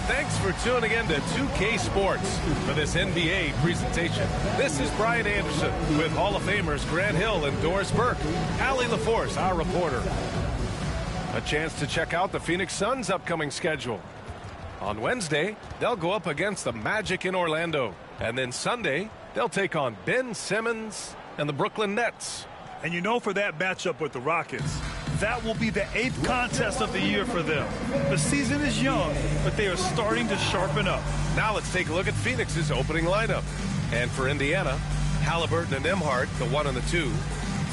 Thanks for tuning in to 2K Sports for this NBA presentation. This is Brian Anderson with Hall of Famers Grant Hill and Doris Burke. Allie LaForce, our reporter. A chance to check out the Phoenix Suns' upcoming schedule. On Wednesday, they'll go up against the Magic in Orlando. And then Sunday, they'll take on Ben Simmons and the Brooklyn Nets. And you know, for that matchup with the Rockets, that will be the 8th contest of the year for them. The season is young, but they are starting to sharpen up. Now let's take a look at Phoenix's opening lineup. And for Indiana, Halliburton and Nembhard, the 1 and the 2.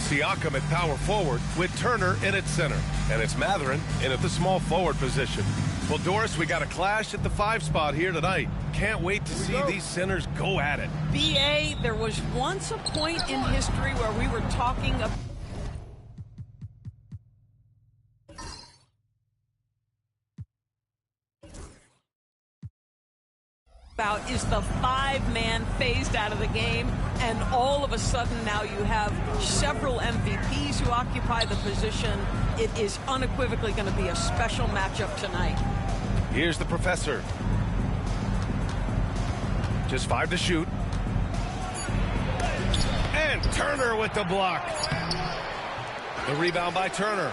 Siakam at power forward with Turner in at center. And it's Mathurin in at the small forward position. Well, Doris, we got a clash at the 5 spot here tonight. Can't wait to see these centers go at it. B.A., there was once a point in history where we were talking about is the 5-man phased out of the game, and all of a sudden now you have several MVPs who occupy the position. It is unequivocally going to be a special matchup tonight. Here's the professor. Just 5 to shoot. And Turner with the block. The rebound by Turner.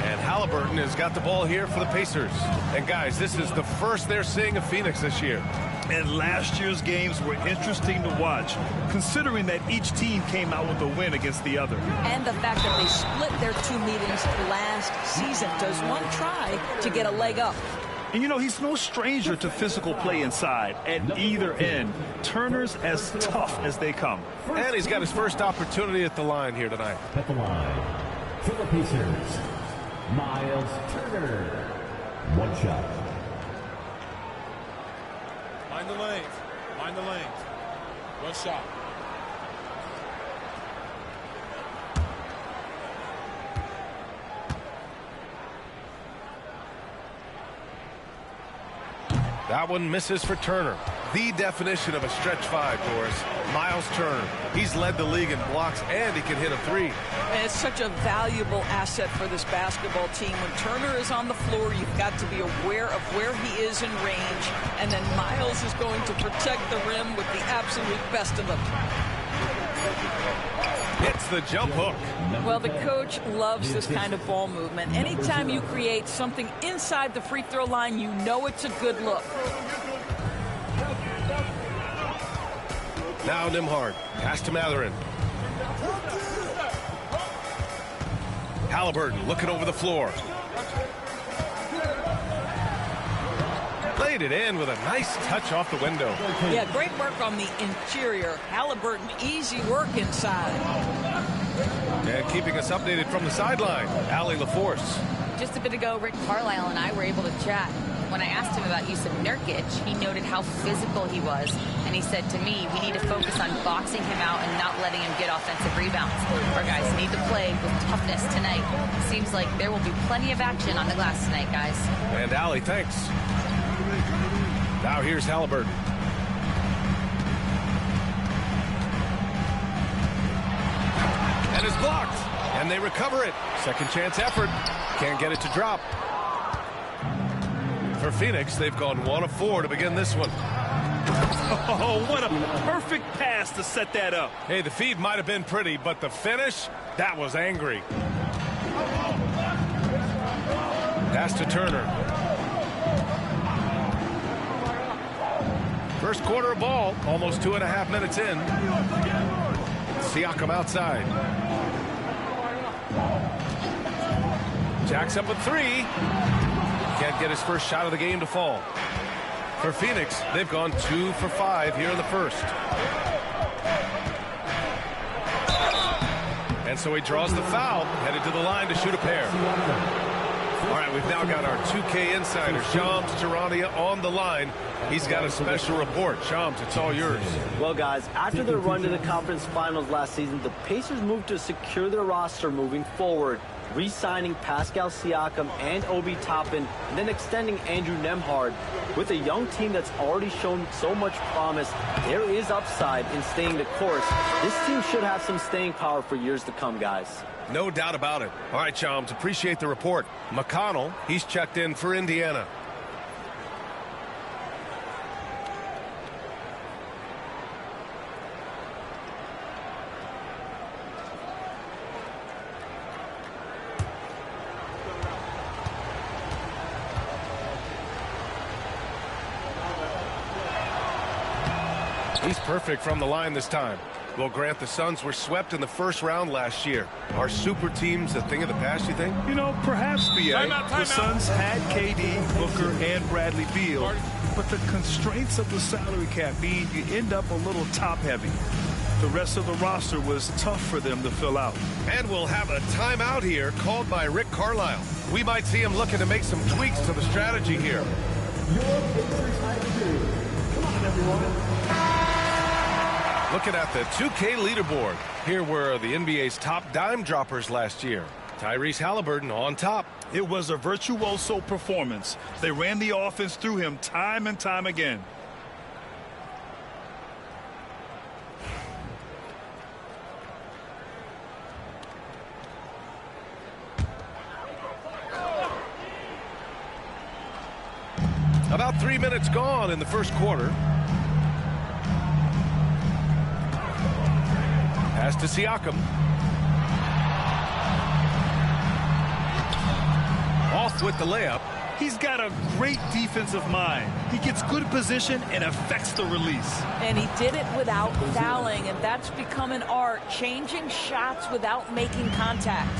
And Halliburton has got the ball here for the Pacers. And guys, this is the first they're seeing of Phoenix this year. And last year's games were interesting to watch, considering that each team came out with a win against the other. And the fact that they split their 2 meetings last season. Does one try to get a leg up? And you know, he's no stranger to physical play inside at either end. Turner's as tough as they come. And he's got his first opportunity at the line here tonight. At the line, for the Pacers, Miles Turner. 1 shot. Mind the lanes. Mind the lanes. 1 shot. That one misses for Turner. The definition of a stretch 5, Doris. Miles Turner. He's led the league in blocks, and he can hit a 3. And it's such a valuable asset for this basketball team. When Turner is on the floor, you've got to be aware of where he is in range, and then Miles is going to protect the rim with the absolute best of them. Hits the jump hook. Well, the coach loves this kind of ball movement. Anytime you create something inside the free throw line, you know it's a good look. Now Nembhard. Pass to Mathurin. Halliburton looking over the floor. Laid it in with a nice touch off the window. Yeah, great work on the interior. Halliburton, easy work inside. And keeping us updated from the sideline, Allie LaForce. Just a bit ago, Rick Carlisle and I were able to chat. When I asked him about Jusuf Nurkic, he noted how physical he was. And he said to me, we need to focus on boxing him out and not letting him get offensive rebounds. Our guys need to play with toughness tonight. Seems like there will be plenty of action on the glass tonight, guys. And Allie, thanks. Now here's Halliburton. And it's blocked. And they recover it. Second chance effort. Can't get it to drop. For Phoenix, they've gone 1 of 4 to begin this one. Oh, what a perfect pass to set that up. Hey, the feed might have been pretty, but the finish, that was angry. Pass to Turner. First quarter of ball, almost 2.5 minutes in. Siakam outside. Jacks up a 3. Can't get his first shot of the game to fall. For Phoenix, they've gone 2 for 5 here in the first. And so he draws the foul, headed to the line to shoot a pair. All right, we've now got our 2K insider, Shams Charania, on the line. He's got a special report. Shams, it's all yours. Well, guys, after their run to the conference finals last season, the Pacers moved to secure their roster moving forward, re-signing Pascal Siakam and Obi Toppin, and then extending Andrew Nembhard. With a young team that's already shown so much promise, there is upside in staying the course. This team should have some staying power for years to come, guys. No doubt about it. All right, Shams, appreciate the report. McConnell, he's checked in for Indiana. He's perfect from the line this time. Well, Grant, the Suns were swept in the first round last year. Are super teams a thing of the past, you think? You know, perhaps, B.A. The Suns had KD, Booker, and Bradley Beal, but the constraints of the salary cap mean you end up a little top-heavy. The rest of the roster was tough for them to fill out. And we'll have a timeout here called by Rick Carlisle. We might see him looking to make some tweaks to the strategy here. Looking at the 2K leaderboard, here were the NBA's top dime droppers last year. Tyrese Halliburton on top. It was a virtuoso performance. They ran the offense through him time and time again. About 3 minutes gone in the first quarter. Pass to Siakam. Off with the layup. He's got a great defensive mind. He gets good position and affects the release. And he did it without fouling, and that's become an art, changing shots without making contact.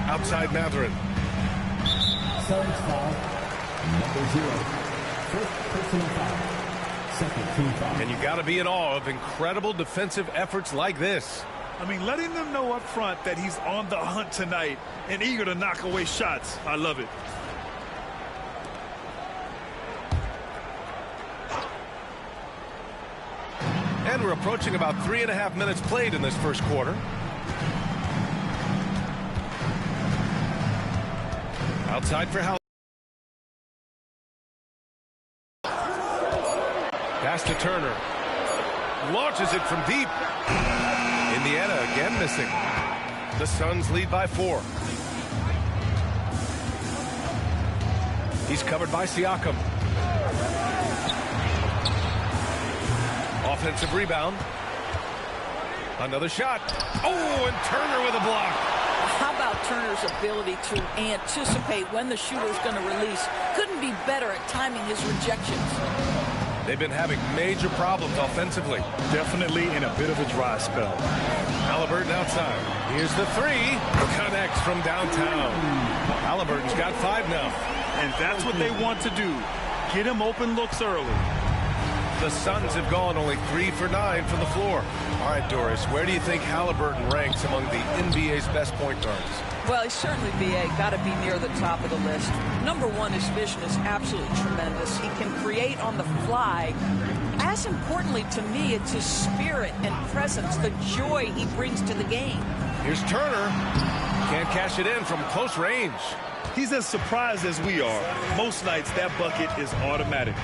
Outside Mathurin. Suns foul, number 0. First personal foul. Second team foul. And you got to be in awe of incredible defensive efforts like this. I mean, letting them know up front that he's on the hunt tonight and eager to knock away shots. I love it. And we're approaching about 3.5 minutes played in this first quarter. Outside for Halliburton. Pass to Turner. Launches it from deep. Indiana again missing. The Suns lead by 4. He's covered by Siakam. Offensive rebound. Another shot. Oh, and Turner with a block. How about Turner's ability to anticipate when the shooter's going to release? Couldn't be better at timing his rejections. They've been having major problems offensively. Definitely in a bit of a dry spell. Halliburton outside. Here's the 3. Connects from downtown. Halliburton's got 5 now. And that's what they want to do. Get him open looks early. The Suns have gone only 3 for 9 from the floor. All right, Doris, where do you think Halliburton ranks among the NBA's best point guards? Well, he's certainly, B.A., got to be near the top of the list. Number one, his vision is absolutely tremendous. He can create on the fly. As importantly to me, it's his spirit and presence, the joy he brings to the game. Here's Turner. Can't cash it in from close range. He's as surprised as we are. Most nights, that bucket is automatic.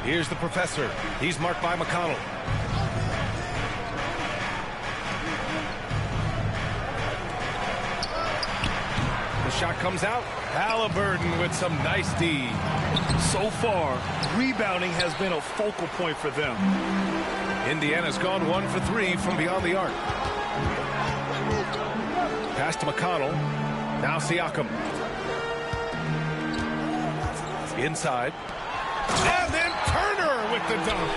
Here's the professor. He's marked by McConnell. The shot comes out. Halliburton with some nice D. So far, rebounding has been a focal point for them. Indiana's gone 1 for 3 from beyond the arc. Pass to McConnell. Now Siakam. Inside. And then Turner with the dunk.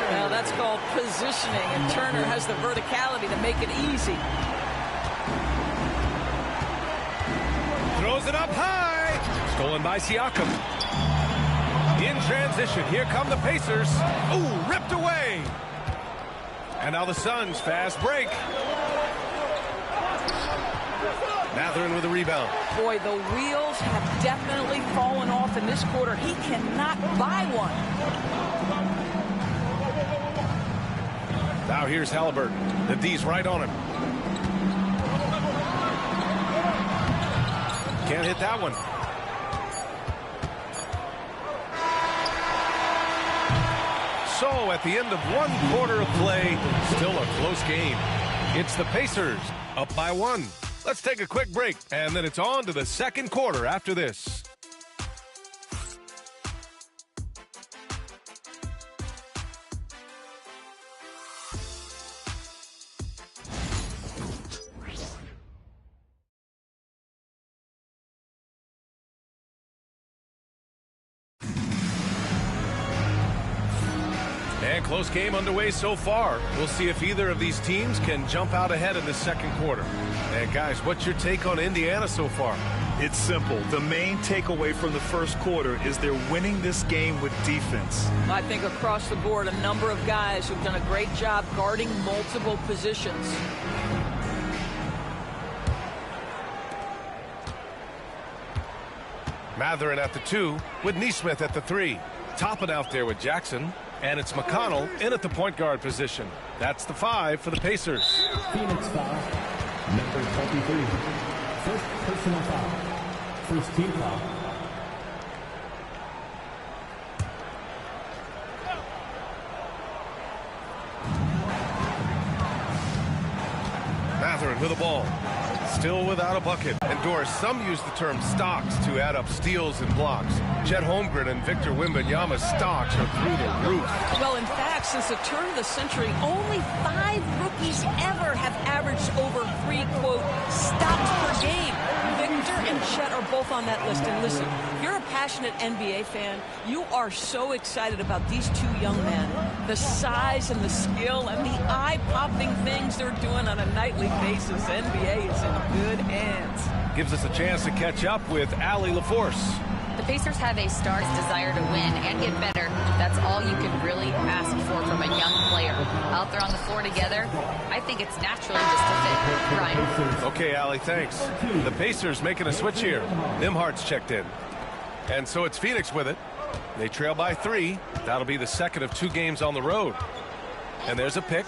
Well, that's called positioning, and Turner has the verticality to make it easy. Throws it up high. Stolen by Siakam. In transition, here come the Pacers. Ooh, ripped away. And now the Suns, fast break. Mathurin with a rebound. Boy, the wheels have definitely fallen off in this quarter. He cannot buy one. Now here's Halliburton. The D's right on him. Can't hit that one. So at the end of 1 quarter of play, still a close game. It's the Pacers up by 1. Let's take a quick break, and then it's on to the second quarter after this. And close game underway so far. We'll see if either of these teams can jump out ahead in the second quarter. And guys, what's your take on Indiana so far? It's simple. The main takeaway from the first quarter is they're winning this game with defense. I think across the board, a number of guys who've done a great job guarding multiple positions. Mathurin at the 2 with Nesmith at the 3. Toppin out there with Jackson. And it's McConnell in at the point guard position. That's the 5 for the Pacers. Phoenix foul, number 23. First personal foul. First team foul. Mathurin with the ball. Still without a bucket. And Doris, some use the term stocks to add up steals and blocks. Chet Holmgren and Victor Wembanyama's stocks are through the roof. Well, in fact, since the turn of the century, only 5 rookies ever have averaged over 3, quote, stocks per game. Victor and Chet are both on that list. And listen, if you're a passionate NBA fan, you are so excited about these 2 young men. The size and the skill and the eye-popping things they're doing on a nightly basis. NBA is in good hands. Gives us a chance to catch up with Allie LaForce. The Pacers have a star's desire to win and get better. That's all you can really ask for from a young player. Out there on the floor together, I think it's naturally just a fit. Brian. Okay, Allie, thanks. The Pacers making a switch here. Nimhart's checked in. And so it's Phoenix with it. They trail by 3. That'll be the second of 2 games on the road. And there's a pick.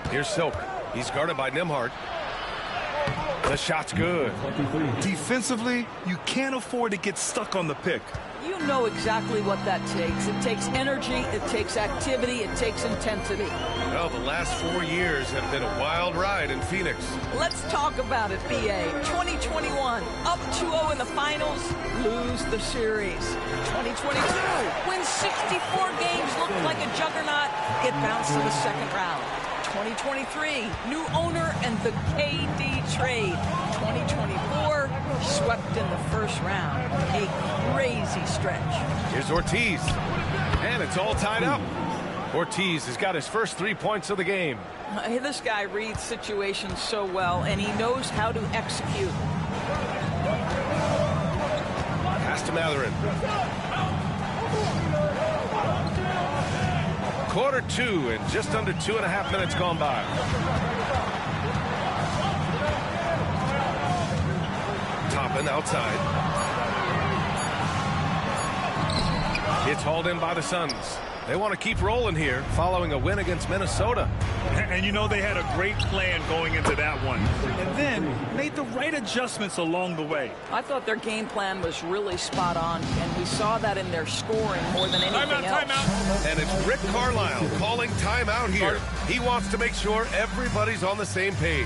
Here's Silk. He's guarded by Nimhart. The shot's good. Defensively, you can't afford to get stuck on the pick. You know exactly what that takes. It takes energy, it takes activity, it takes intensity. Well, the last 4 years have been a wild ride in Phoenix. Let's talk about it, BA. 2021, up 2-0 in the finals, lose the series. 2022, win 64 games, look like a juggernaut, get bounced in the second round. 2023, new owner and the KD trade. 2024, swept in the first round. A crazy stretch. Here's Ortiz. And it's all tied up. Ortiz has got his first 3 points of the game. This guy reads situations so well, and he knows how to execute. Pass to Mathurin. Quarter 2 and just under 2.5 minutes gone by. Toppin outside. It's hauled in by the Suns. They want to keep rolling here following a win against Minnesota. And you know they had a great plan going into that one. And then made the right adjustments along the way. I thought their game plan was really spot on, and we saw that in their scoring more than anything else. Timeout. And it's Rick Carlisle calling timeout here. He wants to make sure everybody's on the same page.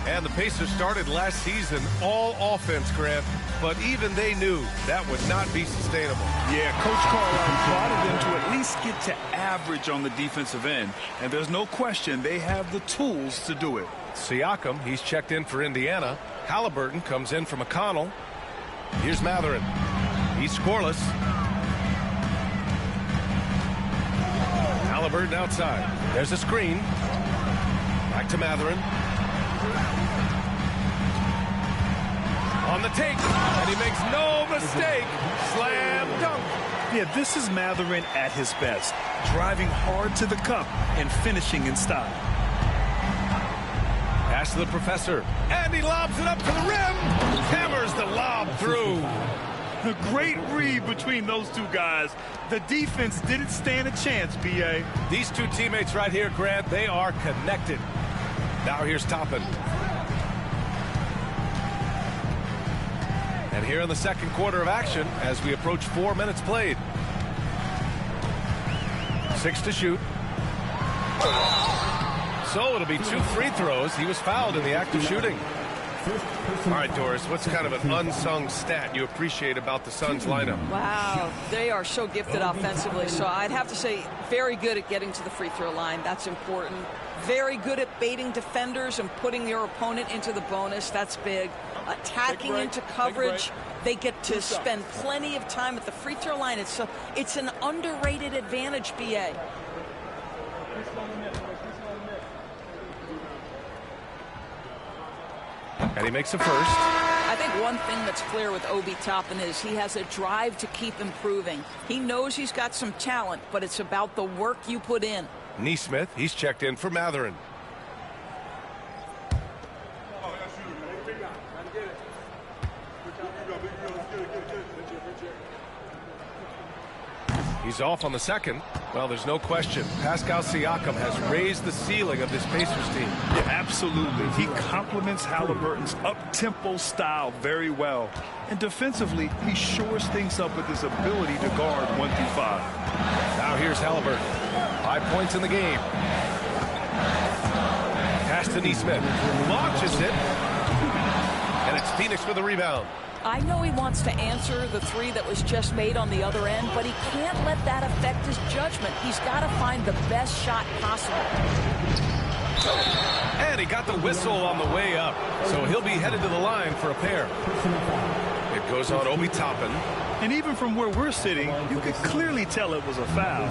And the Pacers started last season all offense, Grant, but even they knew that would not be sustainable. Yeah, Coach Carlisle plotted them to at least get to average on the defensive end. And there's no question they have the tools to do it. Siakam, he's checked in for Indiana. Halliburton comes in for McConnell. Here's Mathurin. He's scoreless. Halliburton outside. There's a screen. Back to Mathurin. On the take, and he makes no mistake. Slam dunk. Yeah, this is Mathurin at his best. Driving hard to the cup and finishing in style. Pass to the professor, and he lobs it up to the rim. Hammers the lob through. A great read between those two guys. The defense didn't stand a chance, B.A. These two teammates right here, Grant, they are connected. Now here's Toppin. And here in the second quarter of action as we approach 4 minutes played. 6 to shoot. So it'll be 2 free throws. He was fouled in the act of shooting. All right, Doris, what's kind of an unsung stat you appreciate about the Suns lineup? Wow, they are so gifted offensively. So I'd have to say very good at getting to the free throw line. That's important. Very good at baiting defenders and putting your opponent into the bonus. That's big. attacking into coverage. They get to spend plenty of time at the free throw line. It's an underrated advantage, BA. And he makes a first. I think one thing that's clear with Obi Toppin is he has a drive to keep improving. He knows he's got some talent, but it's about the work you put in. Neesmith, he's checked in for Mathurin. He's off on the second. Well, there's no question. Pascal Siakam has raised the ceiling of this Pacers team. Yeah, absolutely. He complements Halliburton's up-tempo style very well. And defensively, he shores things up with his ability to guard 1 through 5. Now here's Halliburton. 5 points in the game. Pass to Neesmith. Launches it. And it's Phoenix for the rebound. I know he wants to answer the three that was just made on the other end, but he can't let that affect his judgment. He's got to find the best shot possible. And he got the whistle on the way up, so he'll be headed to the line for a pair. It goes on Obi Toppin. And even from where we're sitting, you could clearly tell it was a foul.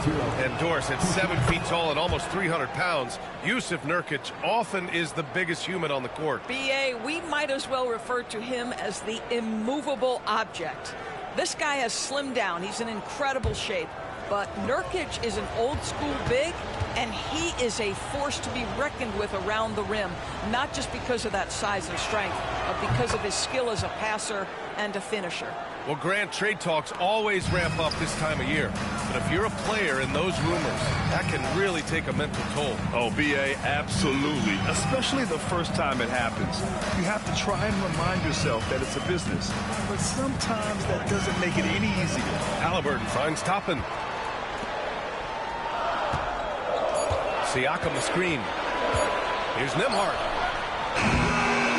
And Doris, at 7 feet tall and almost 300 pounds, Jusuf Nurkic often is the biggest human on the court. BA, we might as well refer to him as the immovable object. This guy has slimmed down. He's in incredible shape. But Nurkic is an old-school big, and he is a force to be reckoned with around the rim, not just because of that size and strength, but because of his skill as a passer and a finisher. Well, Grant, trade talks always ramp up this time of year. But if you're a player in those rumors, that can really take a mental toll. Oh, BA, absolutely. Especially the first time it happens. You have to try and remind yourself that it's a business. But sometimes that doesn't make it any easier. Halliburton finds Toppin. Siakam the screen. Here's Nembhard.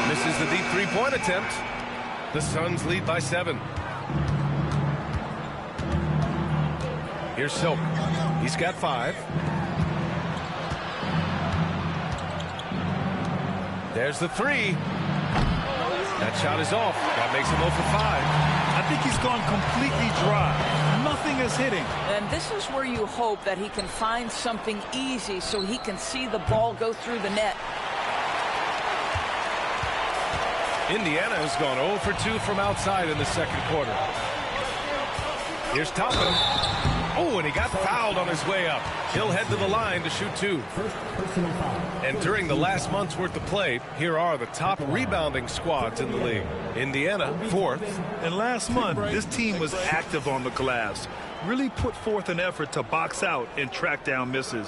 Misses the deep three-point attempt. The Suns lead by 7. Here's Silk. He's got 5. There's the 3. That shot is off. That makes him 0 for 5. I think he's gone completely dry. Nothing is hitting. And this is where you hope that he can find something easy so he can see the ball go through the net. Indiana has gone 0 for 2 from outside in the second quarter. Here's Toppin. Oh, and he got fouled on his way up. He'll head to the line to shoot 2. And during the last month's worth of play, here are the top rebounding squads in the league. Indiana, 4th. And last month, this team was active on the glass. Really put forth an effort to box out and track down misses.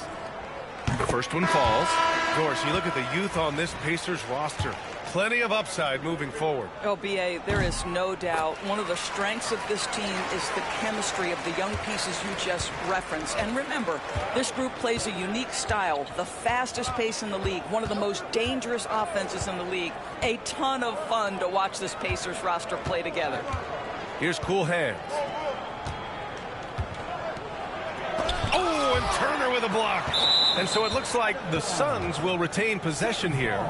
The first one falls. Doris, you look at the youth on this Pacers roster. Plenty of upside moving forward. Oh, BA, there is no doubt one of the strengths of this team is the chemistry of the young pieces you just referenced. And remember, this group plays a unique style, the fastest pace in the league, one of the most dangerous offenses in the league. A ton of fun to watch this Pacers roster play together. Here's Cool Hands. Oh, and Turner with a block. And so it looks like the Suns will retain possession here.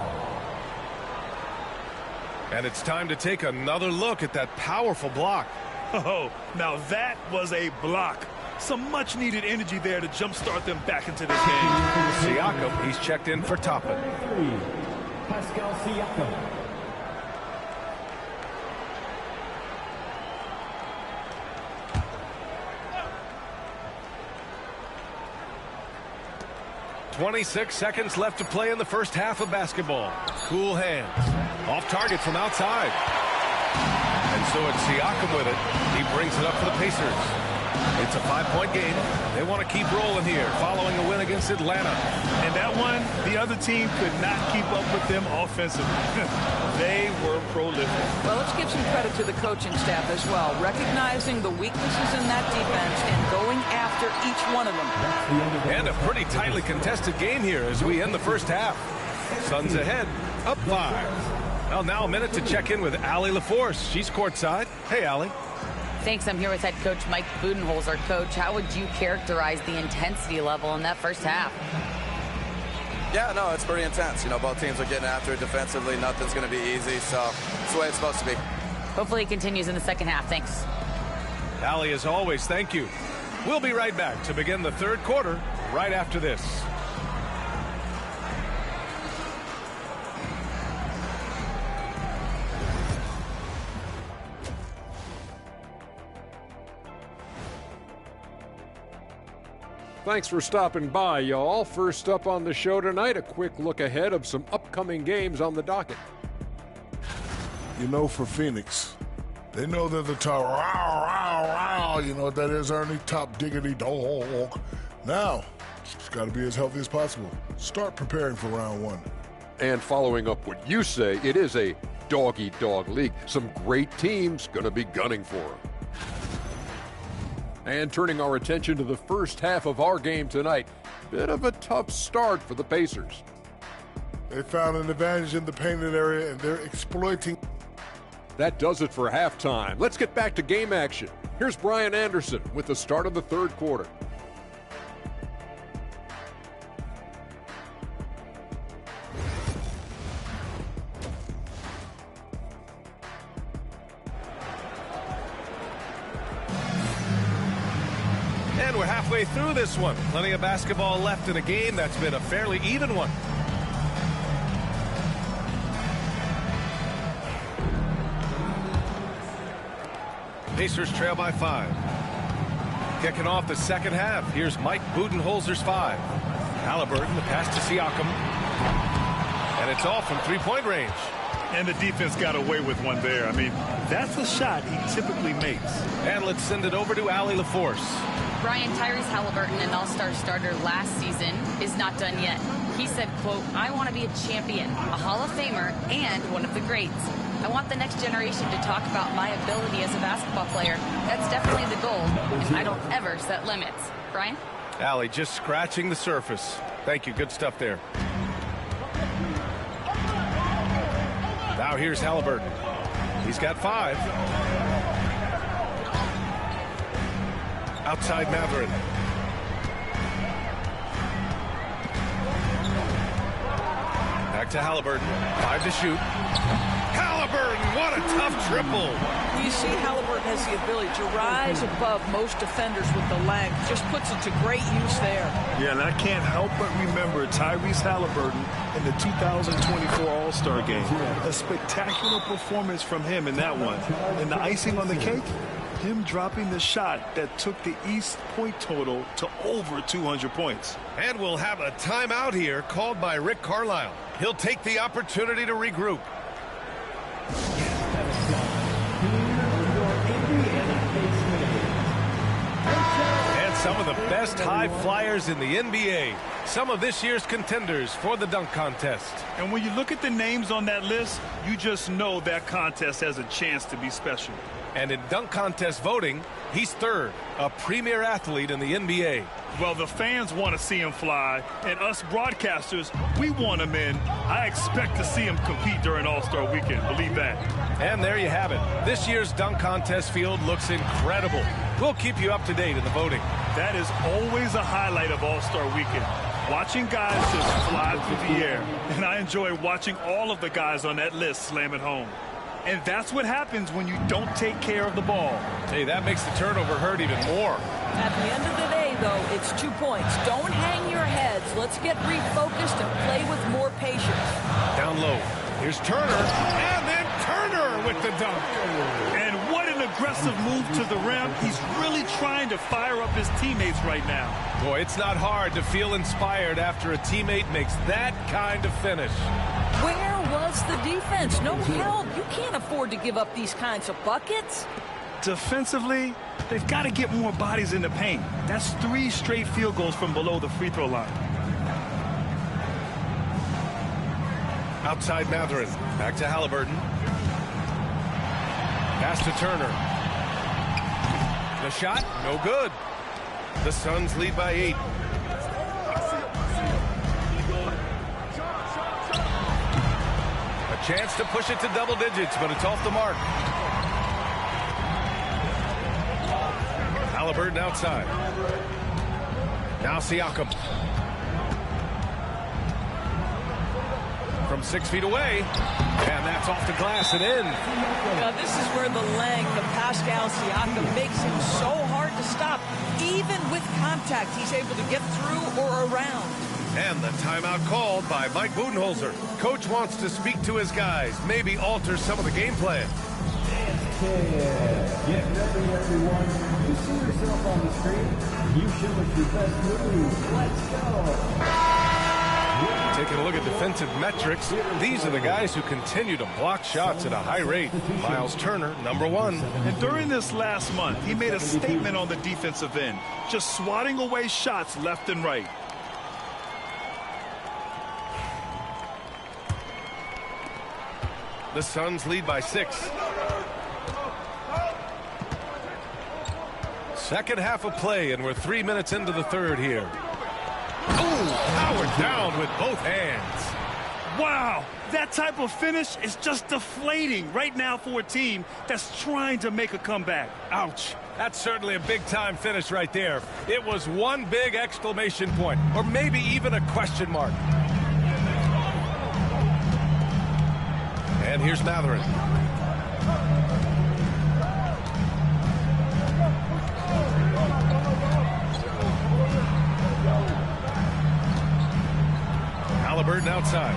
And it's time to take another look at that powerful block. Oh, now that was a block. Some much-needed energy there to jumpstart them back into this game. Siakam, he's checked in for Toppin. Pascal Siakam. .26 seconds left to play in the first half of basketball. Cool Hands. Off target from outside. And so it's Siakam with it. He brings it up for the Pacers. It's a 5-point game. They want to keep rolling here following a win against Atlanta. And that one, the other team could not keep up with them offensively. They were prolific. Well, let's give some credit to the coaching staff as well, recognizing the weaknesses in that defense and going after each one of them. And a pretty tightly contested game here as we end the first half. Suns ahead, up 5. Well, now a minute to check in with Allie LaForce. She's courtside. Hey, Allie. Thanks. I'm here with head coach Mike Budenholzer. Coach, how would you characterize the intensity level in that first half? Yeah, no, it's pretty intense. You know, both teams are getting after it defensively. Nothing's going to be easy, so it's the way it's supposed to be. Hopefully it continues in the second half. Thanks. Allie, as always, thank you. We'll be right back to begin the third quarter right after this. Thanks for stopping by, y'all. First up on the show tonight, a quick look ahead of some upcoming games on the docket. You know, for Phoenix, they know they're the top. You know what that is, Ernie? Top diggity dog. Now, it's got to be as healthy as possible. Start preparing for round one. And following up what you say, it is a dog-eat-dog league. Some great teams going to be gunning for them. And turning our attention to the first half of our game tonight, bit of a tough start for the Pacers. They found an advantage in the painted area, and they're exploiting. That does it for halftime. Let's get back to game action. Here's Brian Anderson with the start of the third quarter. And we're halfway through this one. Plenty of basketball left in a game that's been a fairly even one. Pacers trail by 5. Kicking off the second half. Here's Mike Budenholzer's 5. Halliburton, the pass to Siakam. And it's all from three-point range. And the defense got away with one there. I mean, that's a shot he typically makes. And let's send it over to Allie LaForce. Brian, Tyrese Halliburton, an all-star starter last season, is not done yet. He said, quote, "I want to be a champion, a Hall of Famer, and one of the greats. I want the next generation to talk about my ability as a basketball player. That's definitely the goal, and I don't ever set limits." Brian? Allie just scratching the surface. Thank you. Good stuff there. Now here's Halliburton. He's got 5. Outside Mathurin. Back to Halliburton. 5 to shoot. Halliburton, what a tough triple. You see Halliburton has the ability to rise above most defenders with the length. Just puts it to great use there. Yeah, and I can't help but remember Tyrese Halliburton in the 2024 All-Star game. A spectacular performance from him in that one. And the icing on the cake, him dropping the shot that took the East point total to over 200 points. And we'll have a timeout here called by Rick Carlisle. He'll take the opportunity to regroup. And some of the best high flyers in the NBA. Some of this year's contenders for the dunk contest. And when you look at the names on that list, you just know that contest has a chance to be special. And in dunk contest voting, he's third, a premier athlete in the NBA. Well, the fans want to see him fly, and us broadcasters, we want him in. I expect to see him compete during All-Star Weekend, believe that. And there you have it. This year's dunk contest field looks incredible. We'll keep you up to date in the voting. That is always a highlight of All-Star Weekend. Watching guys just fly through the air. And I enjoy watching all of the guys on that list slam it home. And that's what happens when you don't take care of the ball. Hey, that makes the turnover hurt even more. At the end of the day, though, it's 2 points. Don't hang your heads. Let's get refocused and play with more patience. Down low. Here's Turner. And then Turner with the dunk. And what an aggressive move to the rim. He's really trying to fire up his teammates right now. Boy, it's not hard to feel inspired after a teammate makes that kind of finish. Where was the defense? No help. You can't afford to give up these kinds of buckets. Defensively, they've got to get more bodies in the paint. That's 3 straight field goals from below the free throw line. Outside Mathurin. Back to Halliburton. Pass to Turner. The shot, no good. The Suns lead by 8. A chance to push it to double digits, but it's off the mark. Halliburton outside. Now Siakam. from 6 feet away. And that's off the glass and in. Now, this is where the length of Pascal Siakam makes him so hard to stop. Even with contact, he's able to get through or around. And the timeout called by Mike Budenholzer. Coach wants to speak to his guys, maybe alter some of the game plan. Get ready, everyone. You see yourself on the screen. You show us your best move. Let's go. Taking a look at defensive metrics, these are the guys who continue to block shots at a high rate. Miles Turner, number 1. And during this last month, he made a statement on the defensive end, just swatting away shots left and right. The Suns lead by 6. Second half of play, and we're 3 minutes into the third here. Oh, powered down with both hands. Wow, that type of finish is just deflating right now for a team that's trying to make a comeback. Ouch. That's certainly a big-time finish right there. It was one big exclamation point, or maybe even a question mark. And here's Mathurin. Haliburton outside.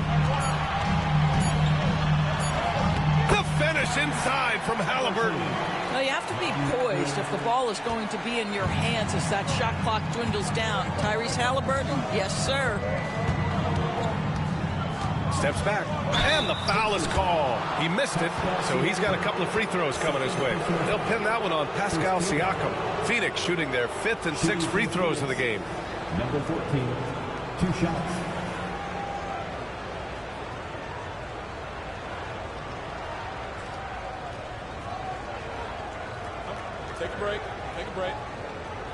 The finish inside from Haliburton. Now, you have to be poised if the ball is going to be in your hands as that shot clock dwindles down. Tyrese Haliburton, yes, sir. Steps back, and the foul is called. He missed it, so he's got a couple of free throws coming his way. They'll pin that one on Pascal Siakam. Phoenix shooting their 5th and 6th free throws of the game. Number 14, 2 shots. Take a break. Take a break.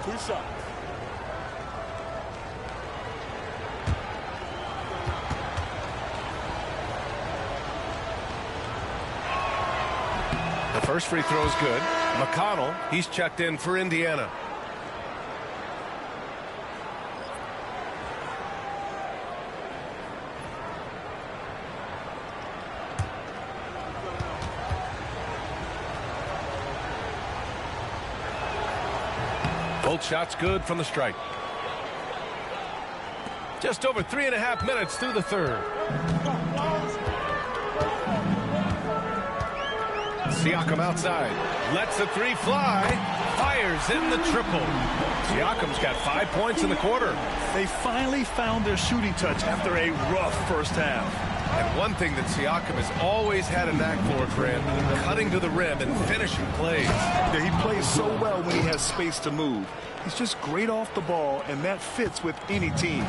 2 shots. The first free throw is good. McConnell, he's checked in for Indiana. Both shots good from the strike. Just over 3.5 minutes through the third. Siakam outside. Lets the 3 fly. Fires in the triple. Siakam's got 5 points in the quarter. They finally found their shooting touch after a rough first half. And one thing that Siakam has always had a knack for, Grant, cutting to the rim and finishing plays. Yeah, he plays so well when he has space to move. He's just great off the ball, and that fits with any team.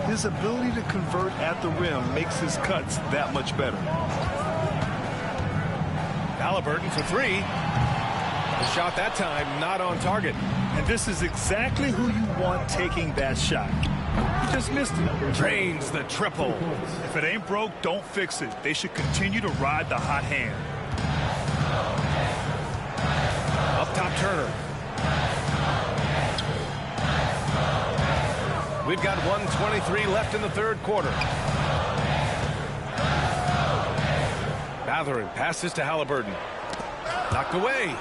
His ability to convert at the rim makes his cuts that much better. Haliburton for 3. The shot that time not on target. And this is exactly who you want taking that shot. He just missed it. Drains the triple. If it ain't broke, don't fix it. They should continue to ride the hot hand. Up top, Turner. We've got 1:23 left in the third quarter. Mathurin passes to Haliburton. Knocked away.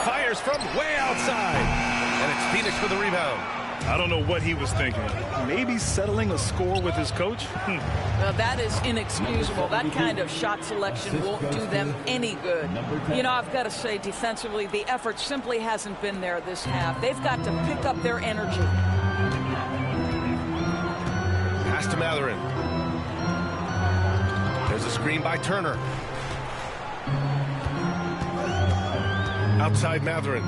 Fires from way outside. And it's Phoenix for the rebound. I don't know what he was thinking. Maybe settling a score with his coach? Well, that is inexcusable. That kind of shot selection won't do them any good. You know, I've got to say, defensively, the effort simply hasn't been there this half. They've got to pick up their energy. Pass to Mathurin. There's a screen by Turner. Outside Mathurin.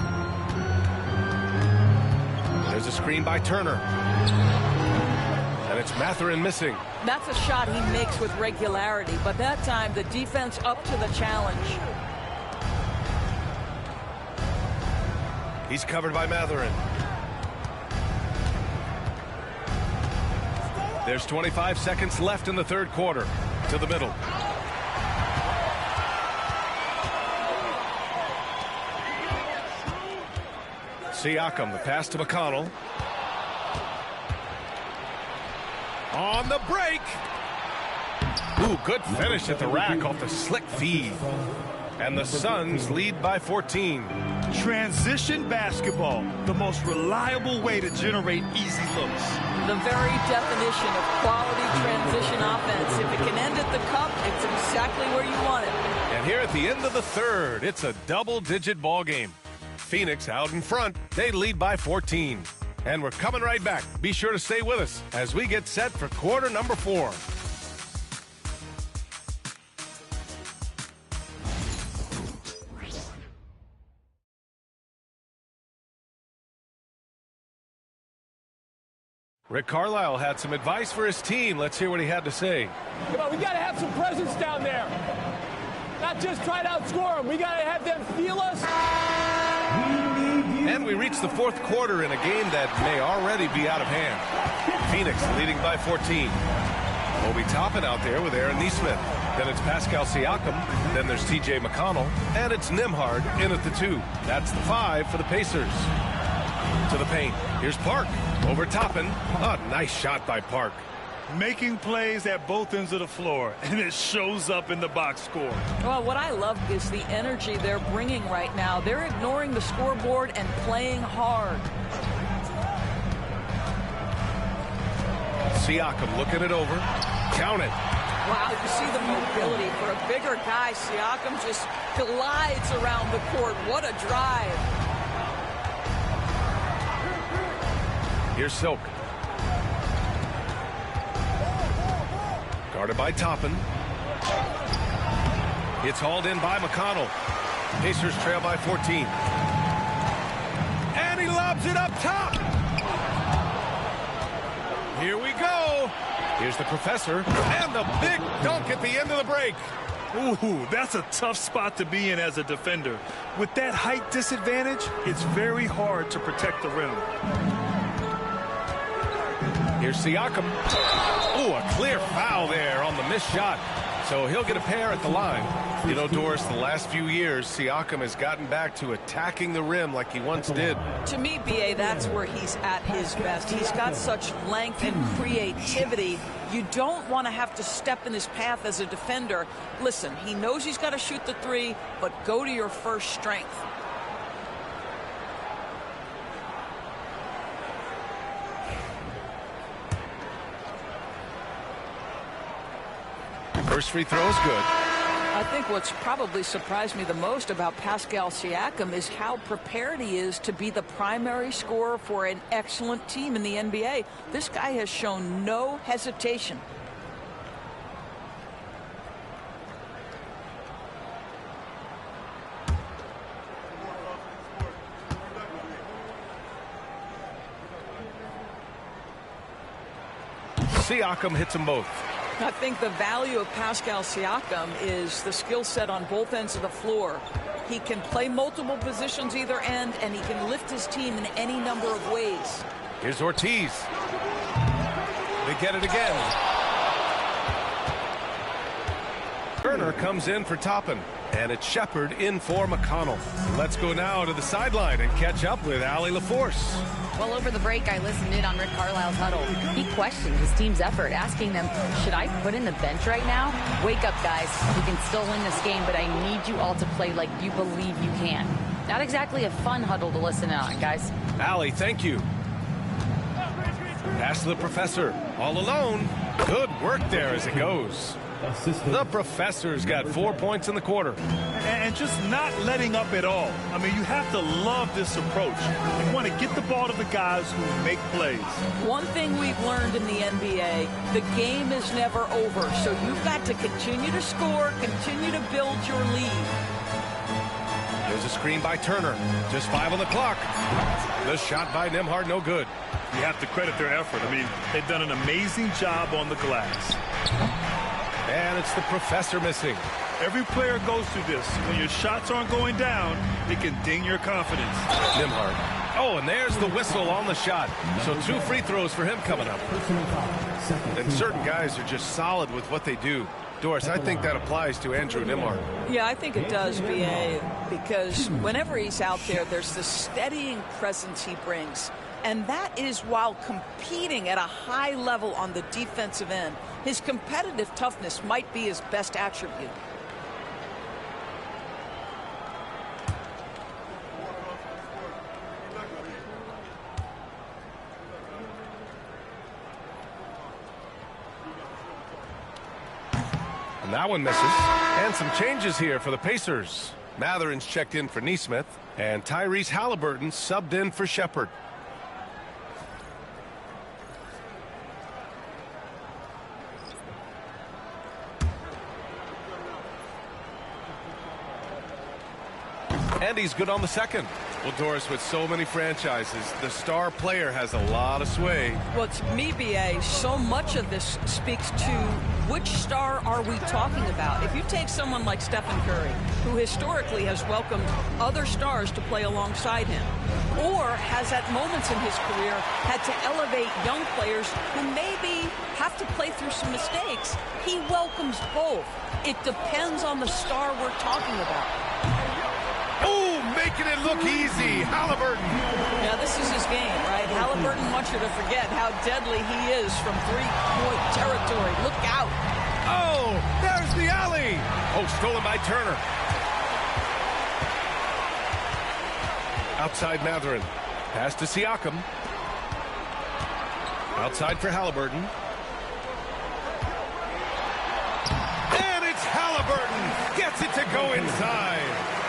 There's a screen by Turner. And it's Mathurin missing. That's a shot he makes with regularity, but that time the defense up to the challenge. He's covered by Mathurin. There's 25 seconds left in the third quarter. To the middle. Siakam, the pass to McConnell. On the break. Ooh, good finish at the rack off the slick feed. And the Suns lead by 14. Transition basketball, the most reliable way to generate easy looks. The very definition of quality transition offense. If it can end at the cup, it's exactly where you want it. And here at the end of the third, it's a double-digit ball game. Phoenix out in front. They lead by 14. And we're coming right back. Be sure to stay with us as we get set for quarter number 4. Rick Carlisle had some advice for his team. Let's hear what he had to say. Come on, we got to have some presence down there. Not just try to outscore them. We got to have them feel us. And we reach the fourth quarter in a game that may already be out of hand. Phoenix leading by 14. Obi Toppin out there with Aaron Nesmith. Then it's Pascal Siakam. Then there's TJ McConnell. And it's Nembhard in at the 2. That's the 5 for the Pacers. To the paint. Here's Park. Over Toppin. A nice shot by Park. Making plays at both ends of the floor, and it shows up in the box score. Well, what I love is the energy they're bringing right now. They're ignoring the scoreboard and playing hard. Siakam looking it over. Count it. Wow, you see the mobility for a bigger guy. Siakam just glides around the court. What a drive. Here's Silk. Guarded by Toppin. It's hauled in by McConnell. Pacers trail by 14. And he lobs it up top. Here we go. Here's the professor. And the big dunk at the end of the break. Ooh, that's a tough spot to be in as a defender. With that height disadvantage, it's very hard to protect the rim. Here's Siakam. Ooh, a clear foul there on the missed shot. So he'll get a pair at the line. You know, Doris, the last few years, Siakam has gotten back to attacking the rim like he once did. To me, B.A., that's where he's at his best. He's got such length and creativity. You don't want to have to step in his path as a defender. Listen, he knows he's got to shoot the 3, but go to your first strength. First free throw is good. I think what's probably surprised me the most about Pascal Siakam is how prepared he is to be the primary scorer for an excellent team in the NBA. This guy has shown no hesitation. Siakam hits them both. I think the value of Pascal Siakam is the skill set on both ends of the floor. He can play multiple positions either end, and he can lift his team in any number of ways. Here's Ortiz. They get it again. Turner comes in for Toppin, and it's Shepard in for McConnell. Let's go now to the sideline and catch up with Allie LaForce. Well, over the break, I listened in on Rick Carlisle's huddle. He questioned his team's effort, asking them, should I put in the bench right now? Wake up, guys. We can still win this game, but I need you all to play like you believe you can. Not exactly a fun huddle to listen in on, guys. Allie, thank you. Pass to the professor. All alone. Good work there as it goes. The professor's got 4 points in the quarter. And just not letting up at all. I mean, you have to love this approach. You want to get the ball to the guys who make plays. One thing we've learned in the NBA, the game is never over. So you've got to continue to score, continue to build your lead. There's a screen by Turner. Just 5 on the clock. The shot by Nembhard, no good. You have to credit their effort. I mean, they've done an amazing job on the glass. And it's the professor missing. Every player goes through this. When your shots aren't going down, it can ding your confidence. Nembhard. Oh, and there's the whistle on the shot. So 2 free throws for him coming up. And certain guys are just solid with what they do. Doris, I think that applies to Andrew Nembhard. Yeah, I think it does, B.A., because whenever he's out there, there's this steadying presence he brings. And that is while competing at a high level on the defensive end. His competitive toughness might be his best attribute. And that one misses. And some changes here for the Pacers. Matherin's checked in for Nesmith, and Tyrese Halliburton subbed in for Shepherd. And he's good on the second. Well, Doris, with so many franchises, the star player has a lot of sway. Well, to me, B.A., so much of this speaks to which star are we talking about. If you take someone like Stephen Curry, who historically has welcomed other stars to play alongside him, or has at moments in his career had to elevate young players who maybe have to play through some mistakes, he welcomes both. It depends on the star we're talking about. Oh, making it look easy. Halliburton. Now, this is his game, right? Halliburton wants you to forget how deadly he is from three-point territory. Look out. Oh, there's the alley. Oh, stolen by Turner. Outside Matherin. Pass to Siakam. Outside for Halliburton. And it's Halliburton. Gets it to go inside.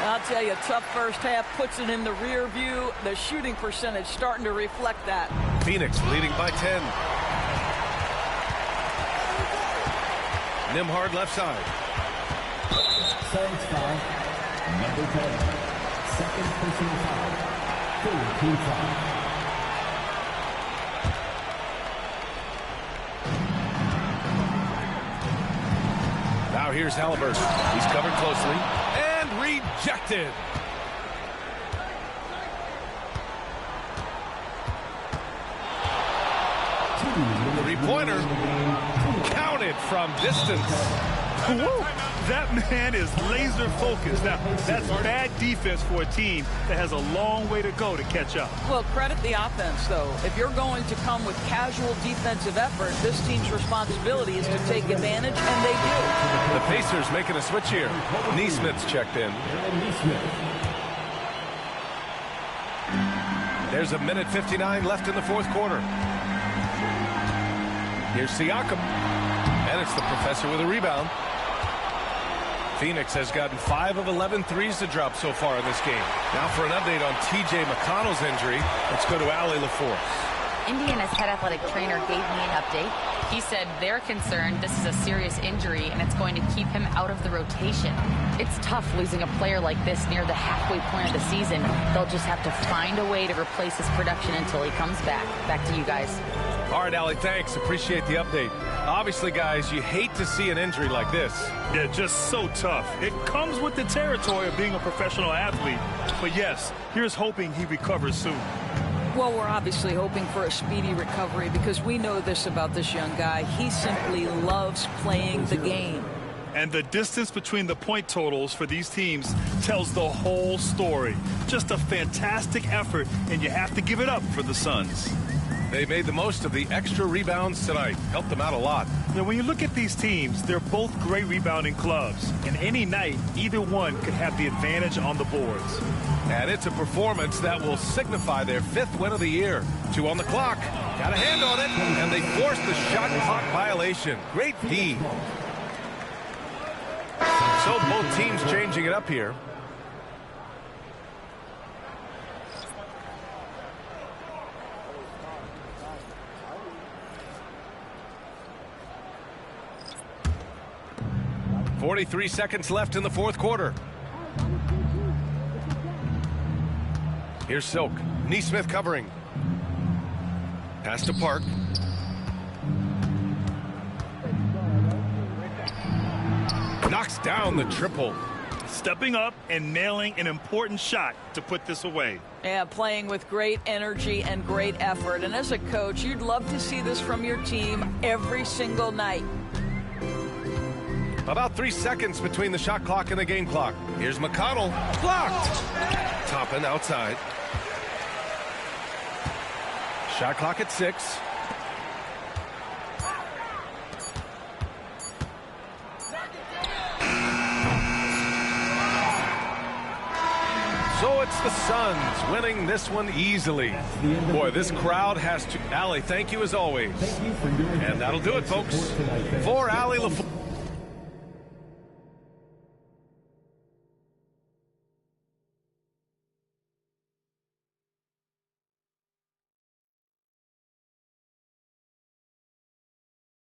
I'll tell you, tough first half, puts it in the rear view. The shooting percentage starting to reflect that. Phoenix leading by 10. Nembhard left side. Suns foul. Number 10. Second personal foul. 4-team foul. Now here's Halliburton. He's covered closely. Rejected. Three-pointer counted from distance. Woo. That man is laser focused. Now, that's bad defense for a team that has a long way to go to catch up. Well, credit the offense, though. If you're going to come with casual defensive effort, this team's responsibility is to take advantage, and they do. The Pacers making a switch here. Nesmith's checked in. There's a minute 59 left in the fourth quarter. Here's Siakam. And it's the professor with a rebound. Phoenix has gotten 5 of 11 threes to drop so far in this game. Now for an update on T.J. McConnell's injury, let's go to Allie LaForce. Indiana's head athletic trainer gave me an update. He said they're concerned this is a serious injury and it's going to keep him out of the rotation. It's tough losing a player like this near the halfway point of the season. They'll just have to find a way to replace his production until he comes back. Back to you guys. All right, Allie, thanks. Appreciate the update. Obviously, guys, you hate to see an injury like this. Yeah, just so tough. It comes with the territory of being a professional athlete. But yes, here's hoping he recovers soon. Well, we're obviously hoping for a speedy recovery because we know this about this young guy. He simply loves playing the game. And the distance between the point totals for these teams tells the whole story. Just a fantastic effort, and you have to give it up for the Suns. They made the most of the extra rebounds tonight. Helped them out a lot. Now, when you look at these teams, they're both great rebounding clubs. And any night, either one could have the advantage on the boards. And it's a performance that will signify their 5th win of the year. 2 on the clock. Got a hand on it. And they forced the shot clock violation. Great D. So both teams changing it up here. .43 seconds left in the fourth quarter. Here's Silk. Nesmith covering. Pass to Park. Knocks down the triple. Stepping up and nailing an important shot to put this away. Yeah, playing with great energy and great effort. And as a coach, you'd love to see this from your team every single night. About 3 seconds between the shot clock and the game clock. Here's McConnell. Blocked. Toppin outside. Shot clock at 6. So it's the Suns winning this one easily. Boy, this crowd has to. Allie, thank you as always. And that'll do it, folks. For Allie LaForce.